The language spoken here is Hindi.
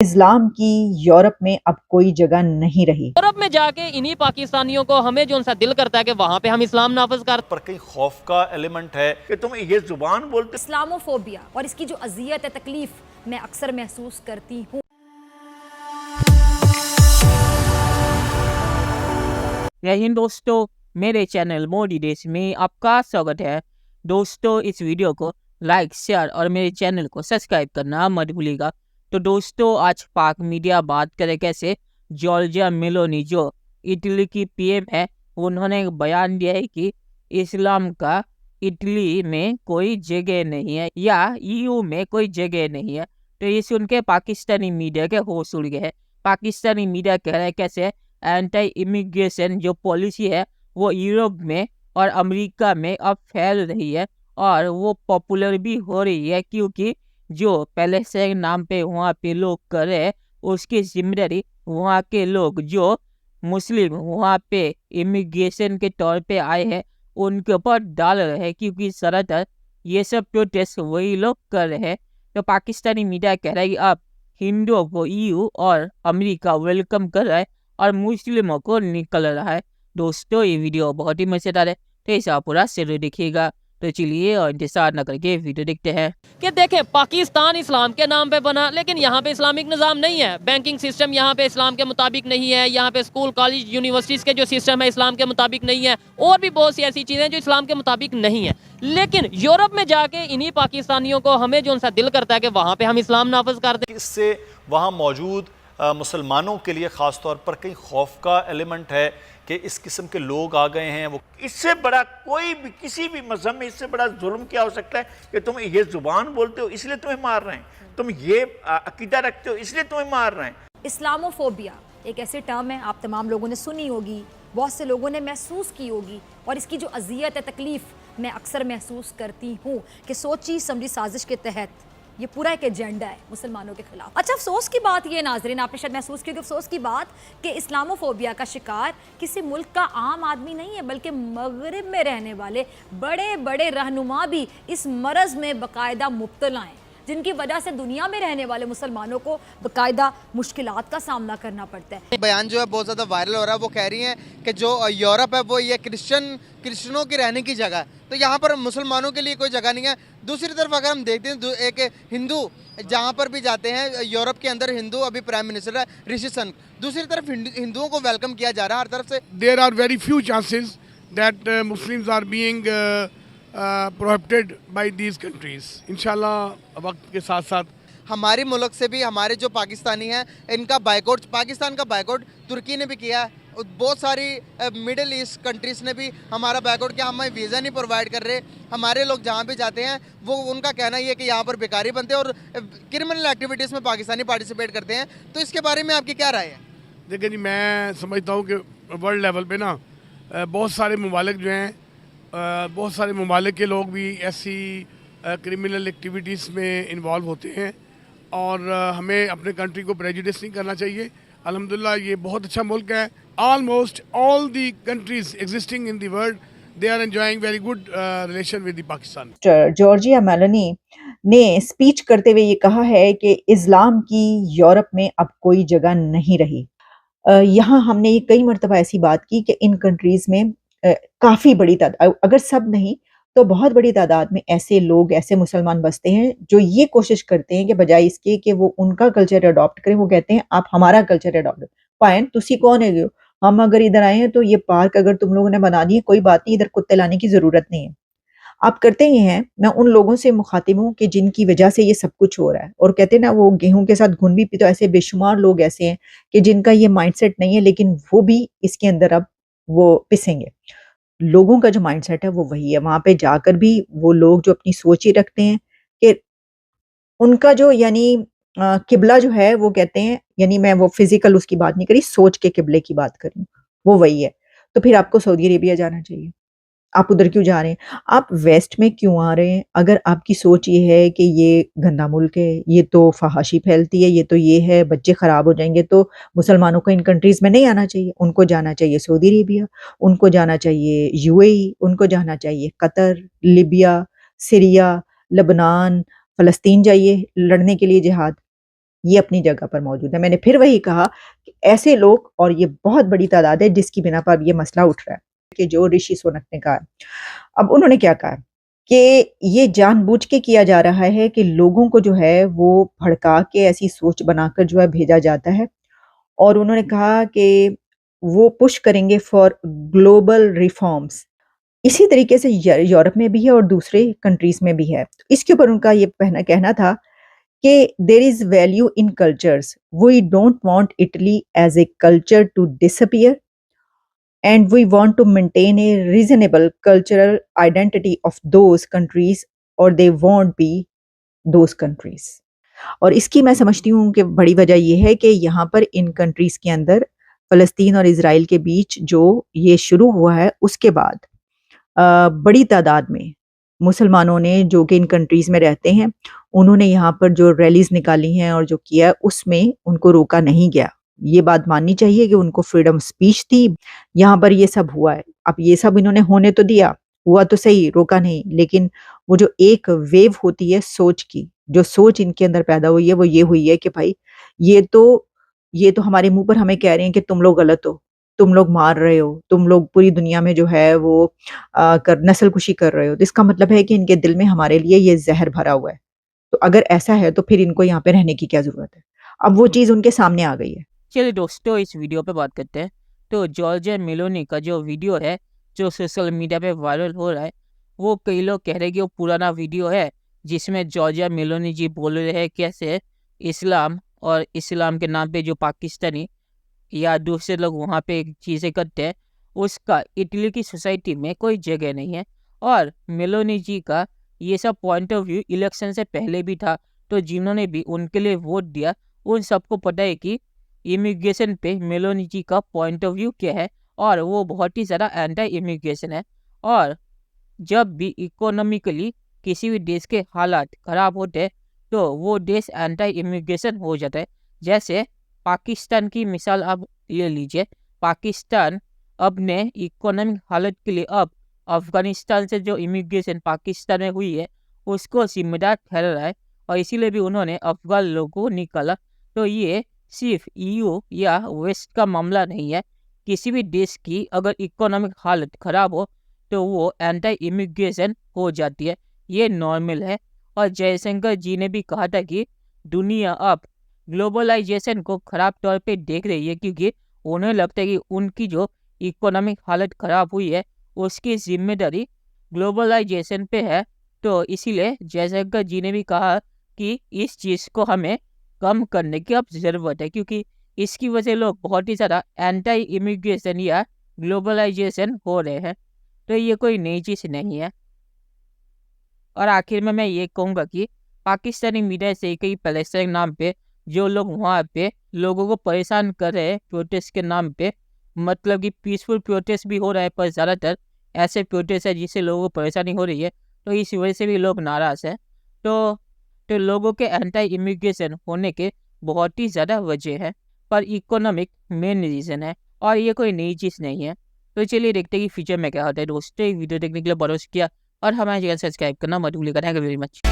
इस्लाम की यूरोप में अब कोई जगह नहीं रही। यूरोप में जाके इन्हीं पाकिस्तानियों को हमें जो उनसा दिल करता है कि वहां पे हम इस्लाम नाफिज कर, पर कहीं खौफ का एलिमेंट है कि तुम ये जुबान बोलते। इस्लामोफोबिया और इसकी जो अजियत है, तकलीफ मैं अक्सर महसूस करती हूँ। जय हिंद दोस्तों, मेरे चैनल मोदी देश में आपका स्वागत है। दोस्तों, इस वीडियो को लाइक, शेयर और मेरे चैनल को सब्सक्राइब करना मत भूलिएगा। तो दोस्तों, आज पाक मीडिया बात करे कैसे जॉर्जिया मेलोनी जो इटली की पीएम है, उन्होंने एक बयान दिया है कि इस्लाम का इटली में कोई जगह नहीं है या ईयू में कोई जगह नहीं है। तो ये सुन के पाकिस्तानी मीडिया के होश उड़ गए हैं। पाकिस्तानी मीडिया कह रहा है कैसे एंटी इमिग्रेशन जो पॉलिसी है वो यूरोप में और अमेरिका में अब फैल रही है और वो पॉपुलर भी हो रही है, क्योंकि जो पैलेस्टाइन नाम पे वहाँ पे लोग कर रहे हैं उसकी जिम्मेदारी वहाँ के लोग जो मुस्लिम वहाँ पे इमिग्रेशन के तौर पे आए हैं उनके ऊपर डाल रहे हैं, क्योंकि ज़्यादातर ये सब प्रोटेस्ट वही लोग कर रहे हैं। तो पाकिस्तानी मीडिया कह रहा है कि अब हिंदुओं को ईयू और अमेरिका वेलकम कर रहा है और मुस्लिमों को निकल रहा है। दोस्तों, ये वीडियो बहुत ही मजेदार है, तो इसे पूरा जरूर देखिएगा। तो चलिए और इंतजार न करके वीडियो देखते हैं। कि देखें पाकिस्तान इस्लाम के नाम पे बना, लेकिन यहाँ पे इस्लामिक निज़ाम नहीं है। बैंकिंग सिस्टम यहाँ पे इस्लाम के मुताबिक नहीं है। यहाँ पे स्कूल, कॉलेज, यूनिवर्सिटीज़ के जो सिस्टम है इस्लाम के मुताबिक नहीं है। और भी बहुत सी ऐसी चीज़ें जो इस्लाम के मुताबिक नहीं है। लेकिन यूरोप में जाके इन्हीं पाकिस्तानियों को हमें जो उनसा दिल करता है कि वहाँ पे हम इस्लाम नाफिज कर दें। इससे वहाँ मौजूद मुसलमानों के लिए ख़ास तौर पर कहीं खौफ का एलिमेंट है कि इस किस्म के लोग आ गए हैं। वो इससे बड़ा कोई भी किसी भी मजहब में इससे बड़ा जुल्म क्या हो सकता है कि तुम ये जुबान बोलते हो इसलिए तुम्हें मार रहे हैं, तुम ये अकीदा रखते हो इसलिए तुम्हें मार रहे हैं। इस्लामोफोबिया एक ऐसी टर्म है, आप तमाम लोगों ने सुनी होगी, बहुत से लोगों ने महसूस की होगी, और इसकी जो अजियत है, तकलीफ मैं अक्सर महसूस करती हूँ कि सोची समझी साजिश के तहत ये पूरा एक एजेंडा है मुसलमानों के खिलाफ। अच्छा, अफसोस की बात ये नाजरीन, आपने शायद महसूस की, अफसोस की बात कि इस्लामोफोबिया का शिकार किसी मुल्क का आम आदमी नहीं है, बल्कि मगरिब में रहने वाले बड़े बड़े रहनुमा भी इस मरज में बाकायदा मुब्तला हैं, जिनकी वजह से दुनिया में रहने वाले मुसलमानों को बाकायदा मुश्किलात का सामना करना पड़ता है। बयान जो है बहुत ज़्यादा वायरल हो रहा है। वो कह रही हैं कि जो यूरोप है वो ये क्रिश्चियनों की रहने की जगह है, तो यहाँ पर मुसलमानों के लिए कोई जगह नहीं है। दूसरी तरफ अगर हम देखते हैं एक हिंदू जहाँ पर भी जाते हैं यूरोप के अंदर, हिंदू अभी प्राइम मिनिस्टर है ऋषि सुनक, दूसरी तरफ हिंदुओं को वेलकम किया जा रहा है हर तरफ से। There are very few chances that Muslims are being prohibited by these countries. इंशाल्लाह वक्त के साथ साथ हमारे मुल्क से भी हमारे जो पाकिस्तानी हैं इनका बाइकआउट, पाकिस्तान का बाइकआउट तुर्की ने भी किया है, बहुत सारी मिडिल ईस्ट कंट्रीज़ ने भी हमारा बाइकआउट किया। हमें वीज़ा नहीं प्रोवाइड कर रहे। हमारे लोग जहाँ भी जाते हैं वो उनका कहना ये है कि यहाँ पर बेकारी बनते हैं और क्रिमिनल एक्टिविटीज़ में पाकिस्तानी पार्टिसिपेट करते हैं। तो इसके बारे में आपकी क्या राय है? देखिए जी, मैं समझता हूँ कि वर्ल्ड लेवल पे ना बहुत सारे ममालिक जो हैं, बहुत सारे ममालिक के लोग भी ऐसी क्रिमिनल एक्टिविटीज़ में इन्वॉल्व होते हैं और हमें अपने कंट्री को प्रेजुडिस नहीं करना चाहिए। अल्हम्दुलिल्लाह ये बहुत अच्छा मुल्क है। Almost all the countries existing in the world they are enjoying very good relation with the Pakistan. Giorgia Meloni ने स्पीच करते हुए ये कहा है कि इस्लाम की यूरोप में अब कोई जगह नहीं रही। यहाँ हमने ये कई मरतबा ऐसी बात की कि इन कंट्रीज में काफ़ी बड़ी तादाद, अगर सब नहीं तो बहुत बड़ी तादाद में ऐसे लोग, ऐसे मुसलमान बसते हैं जो ये कोशिश करते हैं कि बजाय इसके कि वो उनका कल्चर अडॉप्ट करें, वो कहते हैं आप हमारा कल्चर अडॉप्ट पाएं। तुसी कौन है, हम अगर इधर आए हैं तो ये पार्क अगर तुम लोगों ने बना दिए, कोई बात नहीं, इधर कुत्ते लाने की ज़रूरत नहीं है। आप करते ही हैं। मैं उन लोगों से मुखातिब हूँ कि जिनकी वजह से ये सब कुछ हो रहा है, और कहते हैं ना वो गेहूं के साथ घुन भी पी, तो ऐसे बेशुमार लोग ऐसे हैं कि जिनका ये माइंडसेट नहीं है, लेकिन वो भी इसके अंदर अब वो पिसेंगे। लोगों का जो माइंडसेट है वो वही है। वहां पे जाकर भी वो लोग जो अपनी सोच ही रखते हैं कि उनका जो यानी किबला जो है, वो कहते हैं, यानी मैं वो फिजिकल उसकी बात नहीं करी, सोच के किबले की बात करी, वो वही है। तो फिर आपको सऊदी अरेबिया जाना चाहिए। आप उधर क्यों जा रहे हैं? आप वेस्ट में क्यों आ रहे हैं? अगर आपकी सोच ये है कि ये गंदा मुल्क है, ये तो फहाशी फैलती है, ये तो ये है, बच्चे खराब हो जाएंगे, तो मुसलमानों को इन कंट्रीज में नहीं आना चाहिए। उनको जाना चाहिए सऊदी अरेबिया, उनको जाना चाहिए यूएई, उनको जाना चाहिए कतर, लिबिया, सीरिया, लेबनान, फ़लस्तीन जाइए लड़ने के लिए जिहाद। ये अपनी जगह पर मौजूद है। मैंने फिर वही कहा कि ऐसे लोग और ये बहुत बड़ी तादाद है जिसकी बिना पर अब ये मसला उठ रहा है कि जो ऋषि सुनक ने कहा। अब उन्होंने क्या कहा कि ये जानबूझ के किया जा रहा है कि लोगों को जो है वो भड़का के ऐसी सोच बनाकर जो है भेजा जाता है और उन्होंने कहा कि वो पुश करेंगे फॉर ग्लोबल रिफॉर्म्स। इसी तरीके से यूरोप में भी है और दूसरे कंट्रीज़ में भी है। इसके ऊपर उनका ये कहना था कि there is value in cultures, we don't want Italy as a culture to disappear and we want to maintain a reasonable cultural identity of those countries or they won't be those countries। और इसकी मैं समझती हूँ कि बड़ी वजह ये है कि यहाँ पर इन कंट्रीज़ के अंदर फ़लस्तीन और इज़राइल के बीच जो ये शुरू हुआ है उसके बाद बड़ी तादाद में मुसलमानों ने जो कि इन कंट्रीज़ में रहते हैं उन्होंने यहाँ पर जो रैलीज़ निकाली हैं और जो किया उसमें उनको रोका नहीं गया। ये बात माननी चाहिए कि उनको फ्रीडम स्पीच थी, यहाँ पर ये सब हुआ है। अब ये सब इन्होंने होने तो दिया, हुआ तो सही, रोका नहीं, लेकिन वो जो एक वेव होती है सोच की, जो सोच इनके अंदर पैदा हुई है वो ये हुई है कि भाई ये तो हमारे मुँह पर हमें कह रहे हैं कि तुम लोग गलत हो, तुम लोग मार रहे हो, तुम लोग पूरी दुनिया में जो है वो नस्लकुशी कर रहे हो। तो इसका मतलब है कि इनके दिल में हमारे लिए ये ज़हर भरा हुआ है। तो अगर ऐसा है तो फिर इनको यहाँ पे रहने की क्या ज़रूरत है? अब वो चीज़ उनके सामने आ गई है। चलिए दोस्तों, इस वीडियो पे बात करते हैं। तो जॉर्जिया मेलोनी का जो वीडियो है जो सोशल मीडिया पे वायरल हो रहा है, वो कई लोग कह रहे हैं कि वो पुराना वीडियो है जिसमें जॉर्जिया मेलोनी जी बोल रहे हैं कैसे इस्लाम और इस्लाम के नाम पे जो पाकिस्तानी या दूसरे लोग वहाँ पे चीज़ें करते हैं उसका इटली की सोसाइटी में कोई जगह नहीं है। और मेलोनी जी का ये सब पॉइंट ऑफ व्यू इलेक्शन से पहले भी था, तो जिन्होंने भी उनके लिए वोट दिया उन सबको पता है कि इमिग्रेशन पे मेलोनी जी का पॉइंट ऑफ व्यू क्या है और वो बहुत ही ज़्यादा एंटी इमिग्रेशन है। और जब भी इकोनॉमिकली किसी भी देश के हालात ख़राब होते हैं तो वो देश एंटी इमिग्रेशन हो जाता है। जैसे पाकिस्तान की मिसाल आप ले लीजिए, पाकिस्तान अपने इकोनॉमिक हालत के लिए अब अफ़गानिस्तान से जो इमिग्रेशन पाकिस्तान में हुई है उसको जिम्मेदार ठहरा रहा है और इसीलिए भी उन्होंने अफ़गान लोगों को निकाला। तो ये सिर्फ ईयू या वेस्ट का मामला नहीं है, किसी भी देश की अगर इकोनॉमिक हालत ख़राब हो तो वो एंटी इमिग्रेशन हो जाती है, ये नॉर्मल है। और जयशंकर जी ने भी कहा था कि दुनिया अब ग्लोबलाइजेशन को ख़राब तौर पे देख रही है क्योंकि उन्हें लगता है कि उनकी जो इकोनॉमिक हालत ख़राब हुई है उसकी जिम्मेदारी ग्लोबलाइजेशन पे है। तो इसीलिए जयशंकर जी ने भी कहा कि इस चीज़ को हमें कम करने की अब ज़रूरत है क्योंकि इसकी वजह लोग बहुत ही ज़्यादा एंटी इमिग्रेशन या ग्लोबलाइजेशन हो रहे हैं। तो ये कोई नई चीज़ नहीं है। और आखिर में मैं ये कहूँगा कि पाकिस्तानी मीडिया से कई पैलेस्टाइन के नाम पे जो लोग वहाँ पे लोगों को परेशान कर रहे हैं प्रोटेस्ट के नाम पे, मतलब कि पीसफुल प्रोटेस्ट भी हो रहा है पर ज़्यादातर ऐसे प्रोटेस्ट है जिससे लोगों को परेशानी हो रही है, तो इस वजह से भी लोग नाराज़ हैं। तो लोगों के एंटी इमिग्रेशन होने के बहुत ही ज़्यादा वजह है, पर इकोनॉमिक मेन रीज़न है और ये कोई नई चीज़ नहीं है। तो चलिए देखते हैं कि फ्यूचर में क्या होता है। दोस्तों, वीडियो देखने के लिए बहुत शुक्रिया और हमारे चैनल सब्सक्राइब करना मत भूलिएगा। Thank you very much.